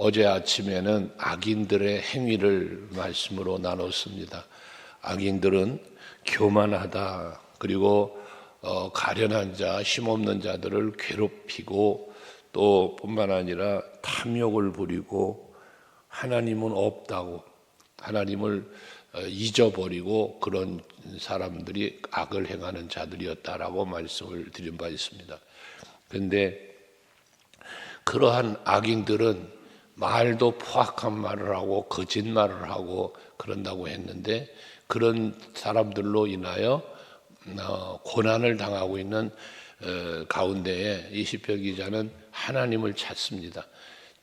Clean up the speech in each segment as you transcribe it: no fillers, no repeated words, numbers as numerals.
어제 아침에는 악인들의 행위를 말씀으로 나눴습니다. 악인들은 교만하다, 그리고 가련한 자, 힘없는 자들을 괴롭히고 또 뿐만 아니라 탐욕을 부리고 하나님은 없다고, 하나님을 잊어버리고 그런 사람들이 악을 행하는 자들이었다라고 말씀을 드린 바 있습니다. 그런데 그러한 악인들은 말도 포악한 말을 하고 거짓말을 하고 그런다고 했는데, 그런 사람들로 인하여 고난을 당하고 있는 가운데에 이 시편 기자는 하나님을 찾습니다.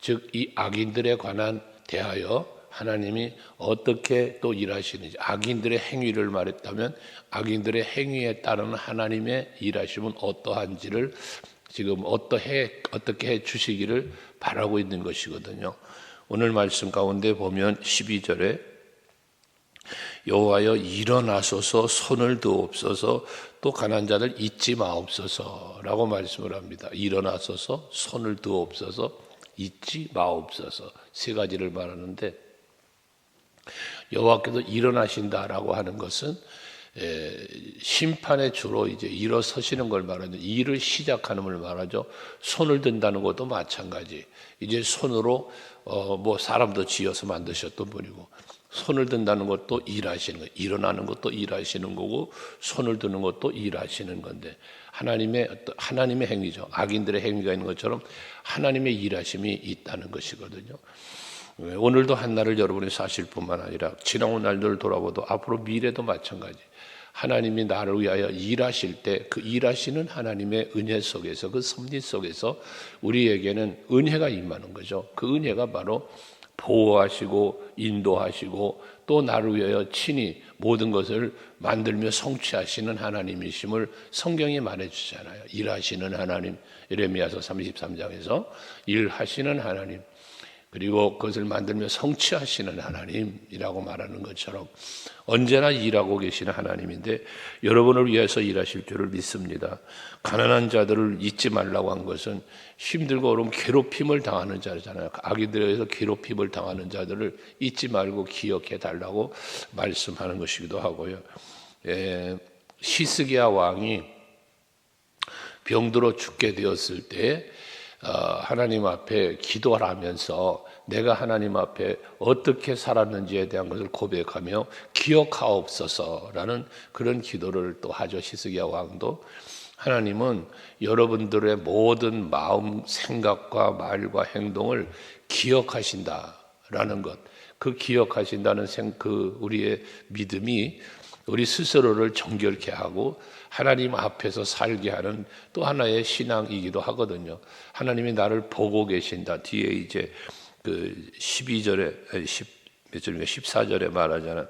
즉 이 악인들에 관한 대하여 하나님이 어떻게 또 일하시는지, 악인들의 행위를 말했다면 악인들의 행위에 따른 하나님의 일하심은 어떠한지를 지금 어떻게 해 주시기를 바라고 있는 것이거든요. 오늘 말씀 가운데 보면 12절에 여호와여 일어나소서 손을 드옵소서 또 가난한 자를 잊지 마옵소서라고 말씀을 합니다. 일어나소서 손을 드옵소서 잊지 마옵소서, 세 가지를 말하는데, 여호와께서 일어나신다라고 하는 것은 심판의 주로 이제 일어서시는 걸 말하죠. 일을 시작하는 걸 말하죠. 손을 든다는 것도 마찬가지. 이제 손으로 뭐 사람도 지어서 만드셨던 분이고, 손을 든다는 것도 일하시는 거예요. 일어나는 것도 일하시는 거고, 손을 드는 것도 일하시는 건데, 하나님의 행위죠. 악인들의 행위가 있는 것처럼 하나님의 일하심이 있다는 것이거든요. 오늘도 한날을 여러분이 사실 뿐만 아니라 지나온 날들을 돌아보도 앞으로 미래도 마찬가지. 하나님이 나를 위하여 일하실 때 그 일하시는 하나님의 은혜 속에서, 그 섭리 속에서 우리에게는 은혜가 임하는 거죠. 그 은혜가 바로 보호하시고 인도하시고 또 나를 위하여 친히 모든 것을 만들며 성취하시는 하나님이심을 성경이 말해주잖아요. 일하시는 하나님, 예레미야서 33장에서 일하시는 하나님, 그리고 그것을 만들며 성취하시는 하나님이라고 말하는 것처럼 언제나 일하고 계시는 하나님인데, 여러분을 위해서 일하실 줄을 믿습니다. 가난한 자들을 잊지 말라고 한 것은 힘들고 어려운 괴롭힘을 당하는 자잖아요. 악인들에 의해서 괴롭힘을 당하는 자들을 잊지 말고 기억해 달라고 말씀하는 것이기도 하고요. 히스기야 왕이 병들어 죽게 되었을 때 하나님 앞에 기도를 하면서 내가 하나님 앞에 어떻게 살았는지에 대한 것을 고백하며 기억하옵소서라는 그런 기도를 또 하죠. 히스기야 왕도. 하나님은 여러분들의 모든 마음, 생각과 말과 행동을 기억하신다라는 것, 그 기억하신다는 그 우리의 믿음이 우리 스스로를 정결케 하고 하나님 앞에서 살게 하는 또 하나의 신앙이기도 하거든요. 하나님이 나를 보고 계신다. 뒤에 이제 그 12절에 몇 절인가 14절에 말하잖아요.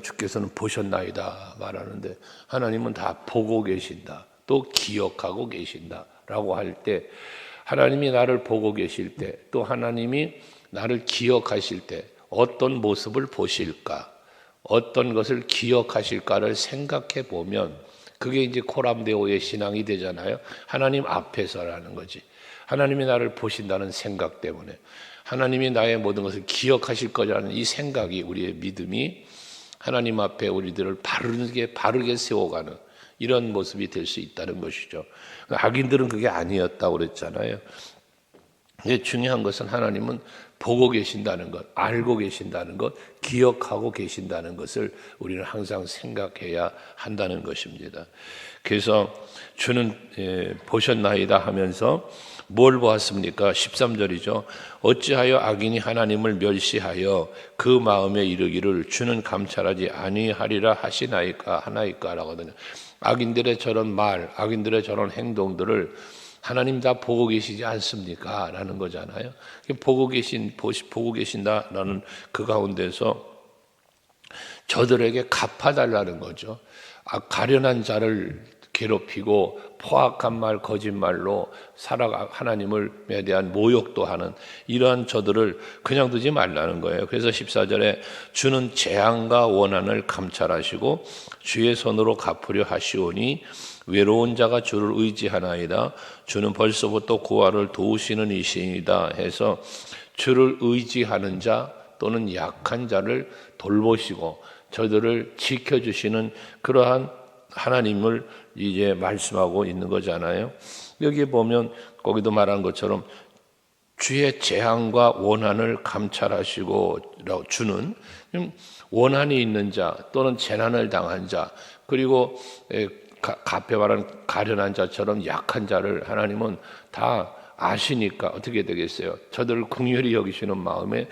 주께서는 보셨나이다 말하는데, 하나님은 다 보고 계신다, 또 기억하고 계신다라고 할 때, 하나님이 나를 보고 계실 때, 또 하나님이 나를 기억하실 때 어떤 모습을 보실까, 어떤 것을 기억하실까를 생각해 보면 그게 이제 코람데오의 신앙이 되잖아요. 하나님 앞에서라는 거지. 하나님이 나를 보신다는 생각 때문에, 하나님이 나의 모든 것을 기억하실 거라는 이 생각이, 우리의 믿음이 하나님 앞에 우리들을 바르게 세워가는 이런 모습이 될 수 있다는 것이죠. 악인들은 그게 아니었다고 그랬잖아요. 중요한 것은 하나님은 보고 계신다는 것, 알고 계신다는 것, 기억하고 계신다는 것을 우리는 항상 생각해야 한다는 것입니다. 그래서 주는 보셨나이다 하면서 뭘 보았습니까? 13절이죠. 어찌하여 악인이 하나님을 멸시하여 그 마음에 이르기를 주는 감찰하지 아니하리라 하나이까 라거든요. 악인들의 저런 말, 악인들의 저런 행동들을 하나님 다 보고 계시지 않습니까? 라는 거잖아요. 보고 계신다라는 그 가운데서 저들에게 갚아달라는 거죠. 가련한 자를 괴롭히고 포악한 말, 거짓말로 살아가 하나님에 대한 모욕도 하는 이러한 저들을 그냥 두지 말라는 거예요. 그래서 14절에 주는 재앙과 원한을 감찰하시고 주의 손으로 갚으려 하시오니 외로운 자가 주를 의지하나이다. 주는 벌써부터 고아를 도우시는 이시이다 해서 주를 의지하는 자 또는 약한 자를 돌보시고 저들을 지켜주시는 그러한 하나님을 이제 말씀하고 있는 거잖아요. 여기에 보면 거기도 말한 것처럼 주의 재앙과 원한을 감찰하시고 주는 원한이 있는 자 또는 재난을 당한 자 그리고 앞에 말한 가련한 자처럼 약한 자를 하나님은 다 아시니까 어떻게 되겠어요? 저들을 긍휼히 여기시는 마음에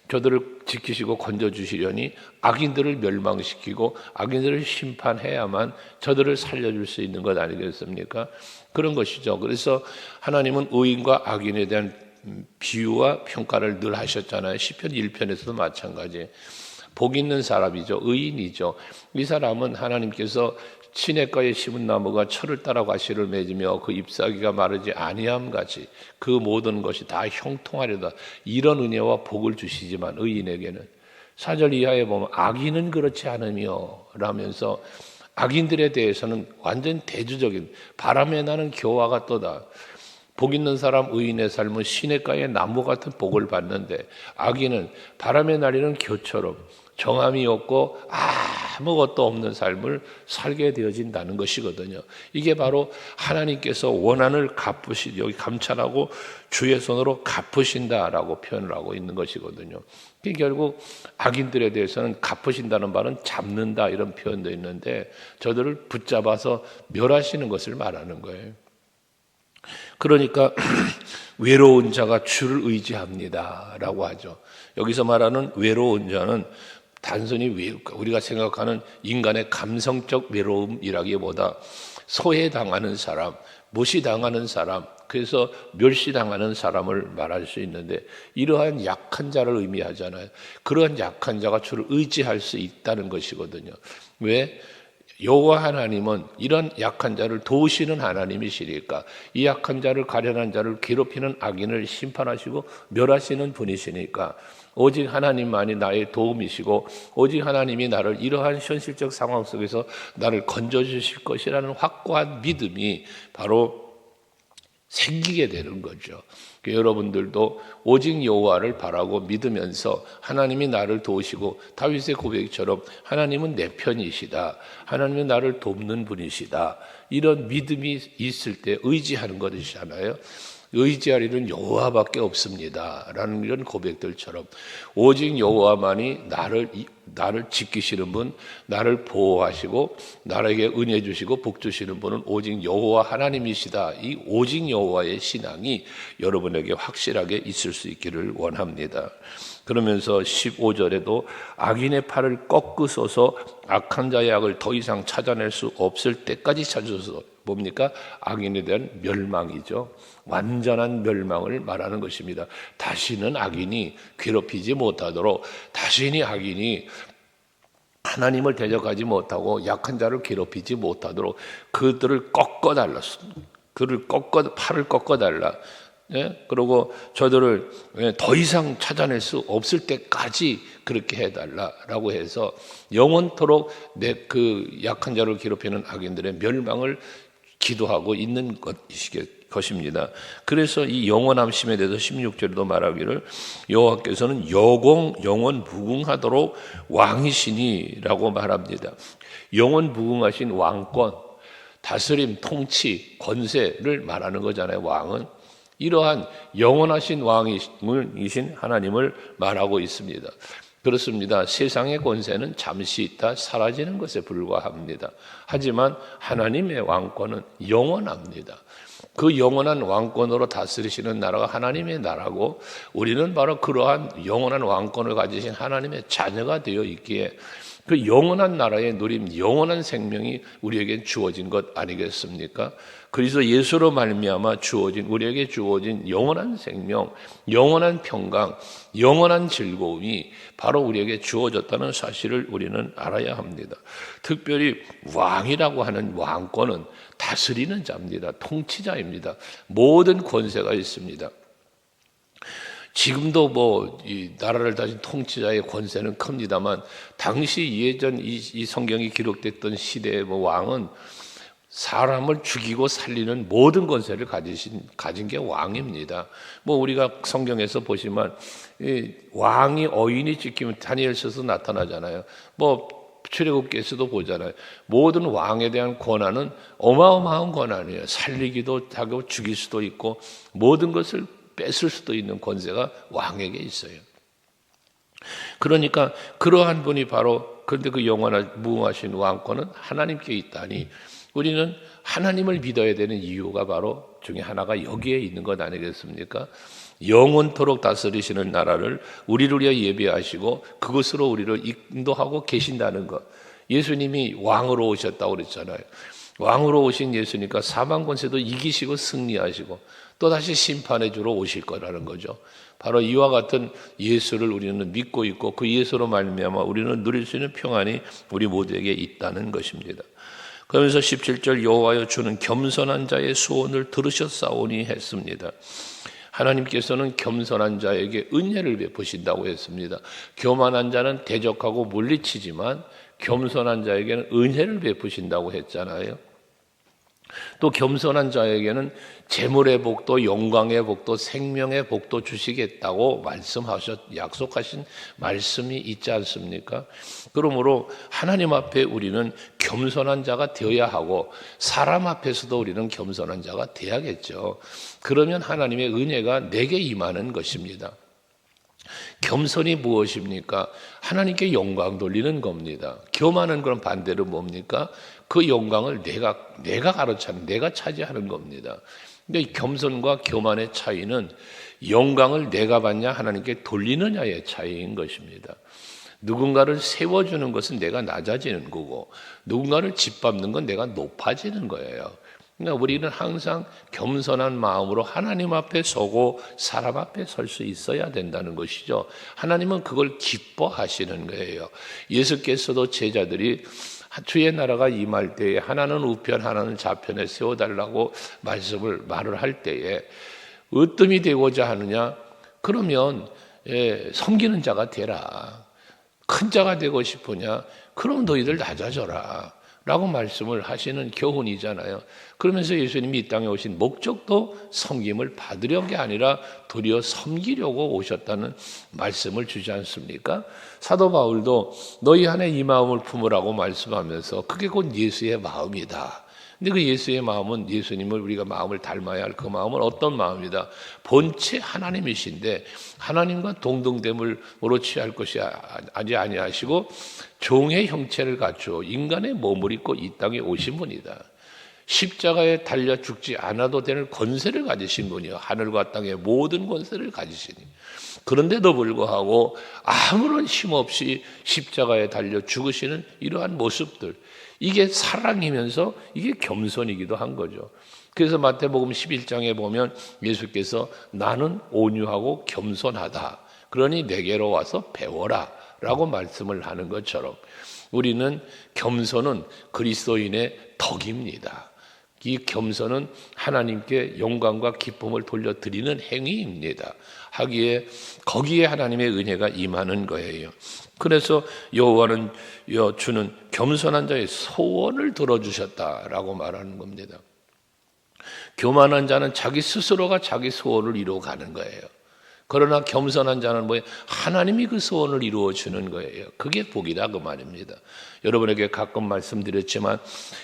저들을 지키시고 건져주시려니 악인들을 멸망시키고 악인들을 심판해야만 저들을 살려줄 수 있는 것 아니겠습니까? 그런 것이죠. 그래서 하나님은 의인과 악인에 대한 비유와 평가를 늘 하셨잖아요. 시편 1편에서도 마찬가지. 복 있는 사람이죠. 의인이죠. 이 사람은 하나님께서 시냇가에 심은 나무가 철을 따라 과실을 맺으며 그 잎사귀가 마르지 아니함 같이 그 모든 것이 다 형통하려다 이런 은혜와 복을 주시지만 의인에게는 4절 이하에 보면 악인은 그렇지 않으며 라면서 악인들에 대해서는 완전 대조적인 바람에 나는 교화가 또다. 복 있는 사람 의인의 삶은 시냇가의 나무 같은 복을 받는데 악인은 바람에 날리는 교처럼 정함이 없고 아무것도 없는 삶을 살게 되어진다는 것이거든요. 이게 바로 하나님께서 원한을 갚으시 여기 감찰하고 주의 손으로 갚으신다라고 표현을 하고 있는 것이거든요. 결국 악인들에 대해서는 갚으신다는 말은 잡는다 이런 표현도 있는데 저들을 붙잡아서 멸하시는 것을 말하는 거예요. 그러니까 외로운 자가 주를 의지합니다라고 하죠. 여기서 말하는 외로운 자는 단순히 우리가 생각하는 인간의 감성적 외로움이라기보다 소외당하는 사람, 무시당하는 사람, 그래서 멸시당하는 사람을 말할 수 있는데 이러한 약한 자를 의미하잖아요. 그러한 약한 자가 주를 의지할 수 있다는 것이거든요. 왜? 여호와 하나님은 이런 약한 자를 도우시는 하나님이시니까 이 약한 자를 가련한 자를 괴롭히는 악인을 심판하시고 멸하시는 분이시니까 오직 하나님만이 나의 도움이시고 오직 하나님이 나를 이러한 현실적 상황 속에서 나를 건져주실 것이라는 확고한 믿음이 바로 생기게 되는 거죠. 여러분들도 오직 여호와를 바라고 믿으면서 하나님이 나를 도우시고 다윗의 고백처럼 하나님은 내 편이시다. 하나님은 나를 돕는 분이시다. 이런 믿음이 있을 때 의지하는 것이잖아요. 의지할 일은 여호와밖에 없습니다. 라는 이런 고백들처럼 오직 여호와만이 나를 지키시는 분, 나를 보호하시고 나에게 은혜 주시고 복 주시는 분은 오직 여호와 하나님이시다. 이 오직 여호와의 신앙이 여러분에게 확실하게 있을 수 있기를 원합니다. 그러면서 15절에도 악인의 팔을 꺾으소서 악한 자의 악을 더 이상 찾아낼 수 없을 때까지 찾으소서. 뭡니까? 악인에 대한 멸망이죠. 완전한 멸망을 말하는 것입니다. 다시는 악인이 괴롭히지 못하도록 다시는 악인이 하나님을 대적하지 못하고 약한 자를 괴롭히지 못하도록 그들을 꺾어달라. 팔을 꺾어달라. 예? 그리고 저들을 더 이상 찾아낼 수 없을 때까지 그렇게 해달라라고 해서 영원토록 그 약한 자를 괴롭히는 악인들의 멸망을 기도하고 있는 것입니다. 그래서 이 영원함심에 대해서 16절에도 말하기를 여호와께서는 영원 무궁하도록 왕이시니라고 말합니다. 영원 무궁하신 왕권, 다스림, 통치, 권세를 말하는 거잖아요. 왕은 이러한 영원하신 왕이신 하나님을 말하고 있습니다. 그렇습니다. 세상의 권세는 잠시 있다 사라지는 것에 불과합니다. 하지만 하나님의 왕권은 영원합니다. 그 영원한 왕권으로 다스리시는 나라가 하나님의 나라고 우리는 바로 그러한 영원한 왕권을 가지신 하나님의 자녀가 되어 있기에 그 영원한 나라의 누림, 영원한 생명이 우리에게 주어진 것 아니겠습니까? 그래서 예수로 말미암아 우리에게 주어진 영원한 생명, 영원한 평강, 영원한 즐거움이 바로 우리에게 주어졌다는 사실을 우리는 알아야 합니다. 특별히 왕이라고 하는 왕권은 다스리는 자입니다. 통치자입니다. 모든 권세가 있습니다. 지금도 이 나라를 다스린 통치자의 권세는 큽니다만, 당시 예전 이 성경이 기록됐던 시대의 왕은 사람을 죽이고 살리는 모든 권세를 가진 게 왕입니다. 우리가 성경에서 보시면 왕이 어인이 찢기면 다니엘서도 나타나잖아요. 출애굽기에서도 보잖아요. 모든 왕에 대한 권한은 어마어마한 권한이에요. 살리기도 하고 죽일 수도 있고 모든 것을 뺏을 수도 있는 권세가 왕에게 있어요. 그러니까 그러한 분이 바로, 그런데 그 영원한 무궁하신 왕권은 하나님께 있다니, 우리는 하나님을 믿어야 되는 이유가 바로 중에 하나가 여기에 있는 것 아니겠습니까? 영원토록 다스리시는 나라를 우리를 위해 예비하시고 그것으로 우리를 인도하고 계신다는 것. 예수님이 왕으로 오셨다고 그랬잖아요. 왕으로 오신 예수니까 사망 권세도 이기시고 승리하시고 또다시 심판해 주러 오실 거라는 거죠. 바로 이와 같은 예수를 우리는 믿고 있고 그 예수로 말미암아 우리는 누릴 수 있는 평안이 우리 모두에게 있다는 것입니다. 그러면서 17절 여호와여 주는 겸손한 자의 소원을 들으셨사오니 했습니다. 하나님께서는 겸손한 자에게 은혜를 베푸신다고 했습니다. 교만한 자는 대적하고 물리치지만 겸손한 자에게는 은혜를 베푸신다고 했잖아요. 또 겸손한 자에게는 재물의 복도, 영광의 복도, 생명의 복도 주시겠다고 약속하신 말씀이 있지 않습니까? 그러므로 하나님 앞에 우리는 겸손한 자가 되어야 하고 사람 앞에서도 우리는 겸손한 자가 되어야겠죠. 그러면 하나님의 은혜가 내게 임하는 것입니다. 겸손이 무엇입니까? 하나님께 영광 돌리는 겁니다. 교만은 그럼 반대로 뭡니까? 그 영광을 내가 가로차는, 내가 차지하는 겁니다. 그러니까 이 겸손과 교만의 차이는 영광을 내가 받냐 하나님께 돌리느냐의 차이인 것입니다. 누군가를 세워주는 것은 내가 낮아지는 거고 누군가를 짓밟는 건 내가 높아지는 거예요. 그러니까 우리는 항상 겸손한 마음으로 하나님 앞에 서고 사람 앞에 설 수 있어야 된다는 것이죠. 하나님은 그걸 기뻐하시는 거예요. 예수께서도 제자들이 주의 나라가 임할 때에 하나는 우편 하나는 좌편에 세워달라고 말을 할 때에 으뜸이 되고자 하느냐? 그러면 섬기는 자가 되라. 큰 자가 되고 싶으냐? 그럼 너희들 낮아져라 라고 말씀을 하시는 교훈이잖아요. 그러면서 예수님이 이 땅에 오신 목적도 섬김을 받으려는 게 아니라 도리어 섬기려고 오셨다는 말씀을 주지 않습니까? 사도 바울도 너희 안에 이 마음을 품으라고 말씀하면서 그게 곧 예수의 마음이다. 근데 그 예수의 마음은 예수님을 우리가 마음을 닮아야 할 그 마음은 어떤 마음이다? 본체 하나님이신데 하나님과 동등됨으로 취할 것이 아니하시고 종의 형체를 갖추어 인간의 몸을 입고 이 땅에 오신 분이다. 십자가에 달려 죽지 않아도 되는 권세를 가지신 분이요 하늘과 땅의 모든 권세를 가지시니 그런데도 불구하고 아무런 힘없이 십자가에 달려 죽으시는 이러한 모습들, 이게 사랑이면서 이게 겸손이기도 한 거죠. 그래서 마태복음 11장에 보면 예수께서 나는 온유하고 겸손하다. 그러니 내게로 와서 배워라 라고 말씀을 하는 것처럼 우리는 겸손은 그리스도인의 덕입니다. 이 겸손은 하나님께 영광과 기쁨을 돌려드리는 행위입니다. 하기에 거기에 하나님의 은혜가 임하는 거예요. 그래서 여호와는 주는 겸손한 자의 소원을 들어주셨다라고 말하는 겁니다. 교만한 자는 자기 스스로가 자기 소원을 이루어가는 거예요. 그러나 겸손한 자는 뭐예요? 하나님이 그 소원을 이루어 주는 거예요. 그게 복이다 그 말입니다. 여러분에게 가끔 말씀드렸지만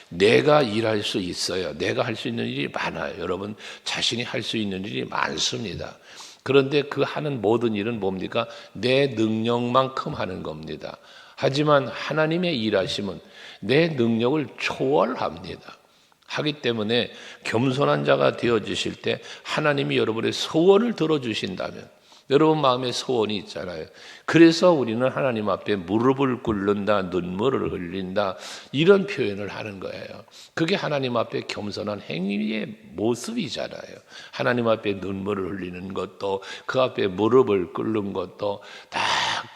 내가 일할 수 있어요. 내가 할 수 있는 일이 많아요. 여러분 자신이 할 수 있는 일이 많습니다. 그런데 그 하는 모든 일은 뭡니까? 내 능력만큼 하는 겁니다. 하지만 하나님의 일하심은 내 능력을 초월합니다. 하기 때문에 겸손한 자가 되어지실 때 하나님이 여러분의 소원을 들어주신다면 여러분 마음에 소원이 있잖아요. 그래서 우리는 하나님 앞에 무릎을 꿇는다, 눈물을 흘린다 이런 표현을 하는 거예요. 그게 하나님 앞에 겸손한 행위의 모습이잖아요. 하나님 앞에 눈물을 흘리는 것도 그 앞에 무릎을 꿇는 것도 다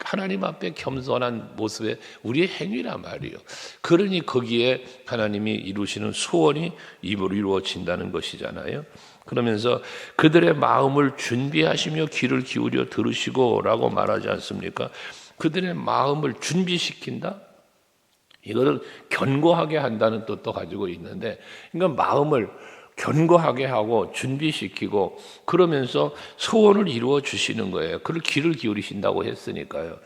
하나님 앞에 겸손한 모습의 우리의 행위란 말이에요. 그러니 거기에 하나님이 이루시는 소원이 입으로 이루어진다는 것이잖아요. 그러면서 그들의 마음을 준비하시며 귀를 기울여 들으시고 라고 말하지 않습니까? 그들의 마음을 준비시킨다? 이거를 견고하게 한다는 뜻도 가지고 있는데, 그러니까 마음을 견고하게 하고 준비시키고 그러면서 소원을 이루어 주시는 거예요. 그를 귀를 기울이신다고 했으니까요.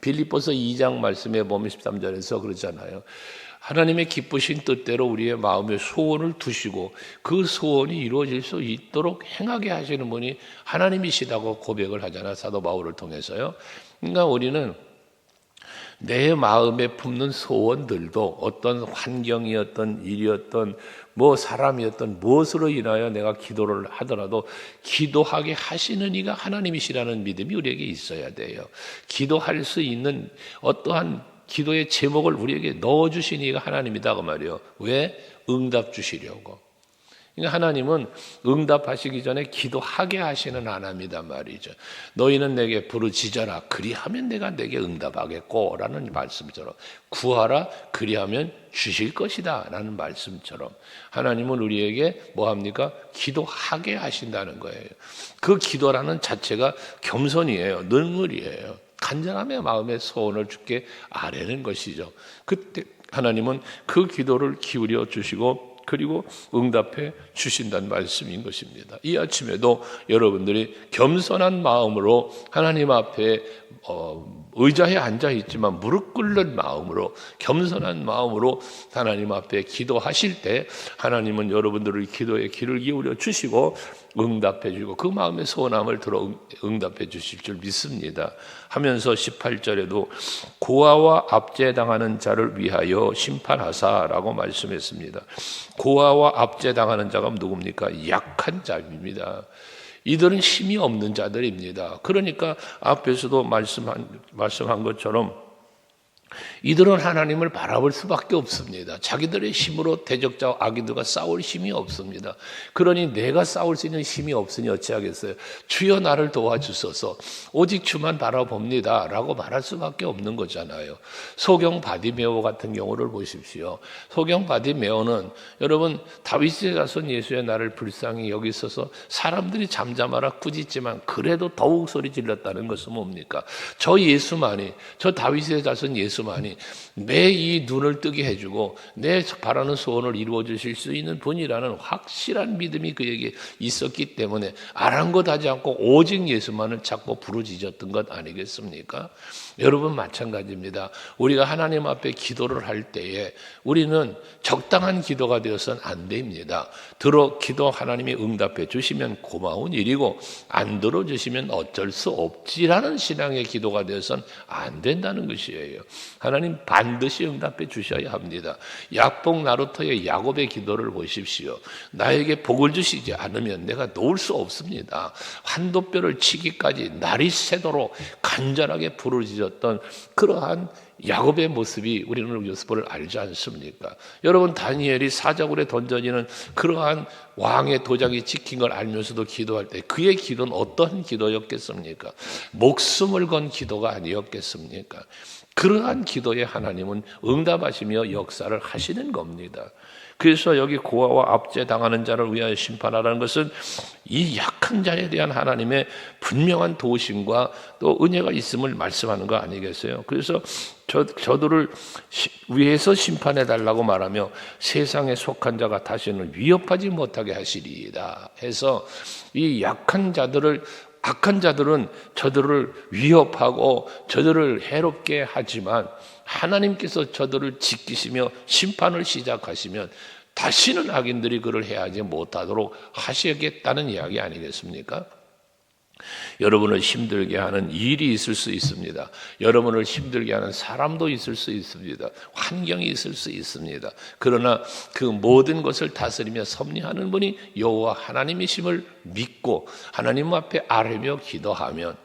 빌립보서 2장 말씀에 보면 13절에서 그러잖아요. 하나님의 기쁘신 뜻대로 우리의 마음에 소원을 두시고 그 소원이 이루어질 수 있도록 행하게 하시는 분이 하나님이시다고 고백을 하잖아, 사도 바울을 통해서요. 그러니까 우리는 내 마음에 품는 소원들도 어떤 환경이었던 일이었던 뭐 사람이었던 무엇으로 인하여 내가 기도를 하더라도 기도하게 하시는 이가 하나님이시라는 믿음이 우리에게 있어야 돼요. 기도할 수 있는 어떠한 기도의 제목을 우리에게 넣어주신 이가 하나님이다 그 말이에요. 왜? 응답 주시려고. 그러니까 하나님은 응답하시기 전에 기도하게 하시는 하나님이다 말이죠. 너희는 내게 부르짖어라 그리하면 내가 내게 응답하겠고 라는 말씀처럼, 구하라 그리하면 주실 것이다 라는 말씀처럼 하나님은 우리에게 뭐합니까? 기도하게 하신다는 거예요. 그 기도라는 자체가 겸손이에요. 능률이에요. 간절함의 마음의 소원을 주께 아뢰는 것이죠. 그때 하나님은 그 기도를 기울여 주시고 그리고 응답해 주신다는 말씀인 것입니다. 이 아침에도 여러분들이 겸손한 마음으로 하나님 앞에 의자에 앉아 있지만 무릎 꿇는 마음으로, 겸손한 마음으로 하나님 앞에 기도하실 때 하나님은 여러분들의 기도에 귀를 기울여 주시고 응답해 주고 그 마음의 소원함을 들어 응답해 주실 줄 믿습니다. 하면서 18절에도 고아와 압제당하는 자를 위하여 심판하사라고 말씀했습니다. 고아와 압제당하는 자가 누굽니까? 약한 자입니다. 이들은 힘이 없는 자들입니다. 그러니까 앞에서도 말씀한 것처럼 이들은 하나님을 바라볼 수밖에 없습니다. 자기들의 힘으로 대적자와 악인들과 싸울 힘이 없습니다. 그러니 내가 싸울 수 있는 힘이 없으니 어찌하겠어요? 주여 나를 도와주소서 오직 주만 바라봅니다 라고 말할 수밖에 없는 거잖아요. 소경 바디메오 같은 경우를 보십시오. 소경 바디메오는 여러분 다윗의 자손 예수의 나를 불쌍히 여기 있어서 사람들이 잠잠하라 꾸짖지만 그래도 더욱 소리 질렀다는 것은 뭡니까? 저 예수만이, 저 다윗의 자손 예수만이 내 이 눈을 뜨게 해주고 내 바라는 소원을 이루어 주실 수 있는 분이라는 확실한 믿음이 그에게 있었기 때문에 아랑곳하지 않고 오직 예수만을 찾고 부르짖었던 것 아니겠습니까? 여러분 마찬가지입니다. 우리가 하나님 앞에 기도를 할 때에 우리는 적당한 기도가 되어서는 안 됩니다. 기도 하나님이 응답해 주시면 고마운 일이고 안 들어주시면 어쩔 수 없지라는 신앙의 기도가 되어서는 안 된다는 것이에요. 하나님 반드시 응답해 주셔야 합니다. 약복 나루터의 야곱의 기도를 보십시오. 나에게 복을 주시지 않으면 내가 놓을 수 없습니다. 환도뼈를 치기까지 날이 새도록 간절하게 부르짖었던 그러한 야곱의 모습이 우리는 요셉을 알지 않습니까? 여러분 다니엘이 사자굴에 던져지는 그러한 왕의 도장이 찍힌 걸 알면서도 기도할 때 그의 기도는 어떤 기도였겠습니까? 목숨을 건 기도가 아니었겠습니까? 그러한 기도에 하나님은 응답하시며 역사를 하시는 겁니다. 그래서 여기 고아와 압제당하는 자를 위하여 심판하라는 것은 이 약한 자에 대한 하나님의 분명한 도우심과 또 은혜가 있음을 말씀하는 거 아니겠어요? 그래서 저들을 위해서 심판해달라고 말하며 세상에 속한 자가 다시는 위협하지 못하게 하시리이다 해서 이 약한 자들을, 악한 자들은 저들을 위협하고 저들을 해롭게 하지만 하나님께서 저들을 지키시며 심판을 시작하시면 다시는 악인들이 그를 해하지 못하도록 하시겠다는 이야기 아니겠습니까? 여러분을 힘들게 하는 일이 있을 수 있습니다. 여러분을 힘들게 하는 사람도 있을 수 있습니다. 환경이 있을 수 있습니다. 그러나 그 모든 것을 다스리며 섭리하는 분이 여호와 하나님이심을 믿고 하나님 앞에 아뢰며 기도하면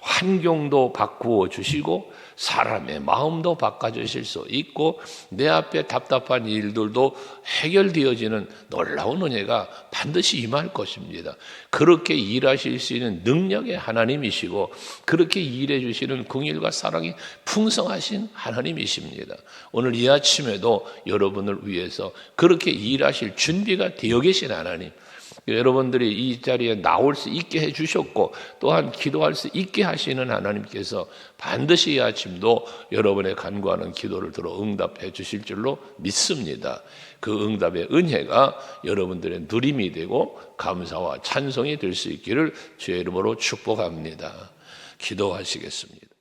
환경도 바꾸어 주시고 사람의 마음도 바꿔주실 수 있고 내 앞에 답답한 일들도 해결되어지는 놀라운 은혜가 반드시 임할 것입니다. 그렇게 일하실 수 있는 능력의 하나님이시고 그렇게 일해 주시는 긍휼과 사랑이 풍성하신 하나님이십니다. 오늘 이 아침에도 여러분을 위해서 그렇게 일하실 준비가 되어 계신 하나님, 여러분들이 이 자리에 나올 수 있게 해주셨고 또한 기도할 수 있게 하시는 하나님께서 반드시 이 아침도 여러분의 간구하는 기도를 들어 응답해 주실 줄로 믿습니다. 그 응답의 은혜가 여러분들의 누림이 되고 감사와 찬송이 될 수 있기를 주의 이름으로 축복합니다. 기도하시겠습니다.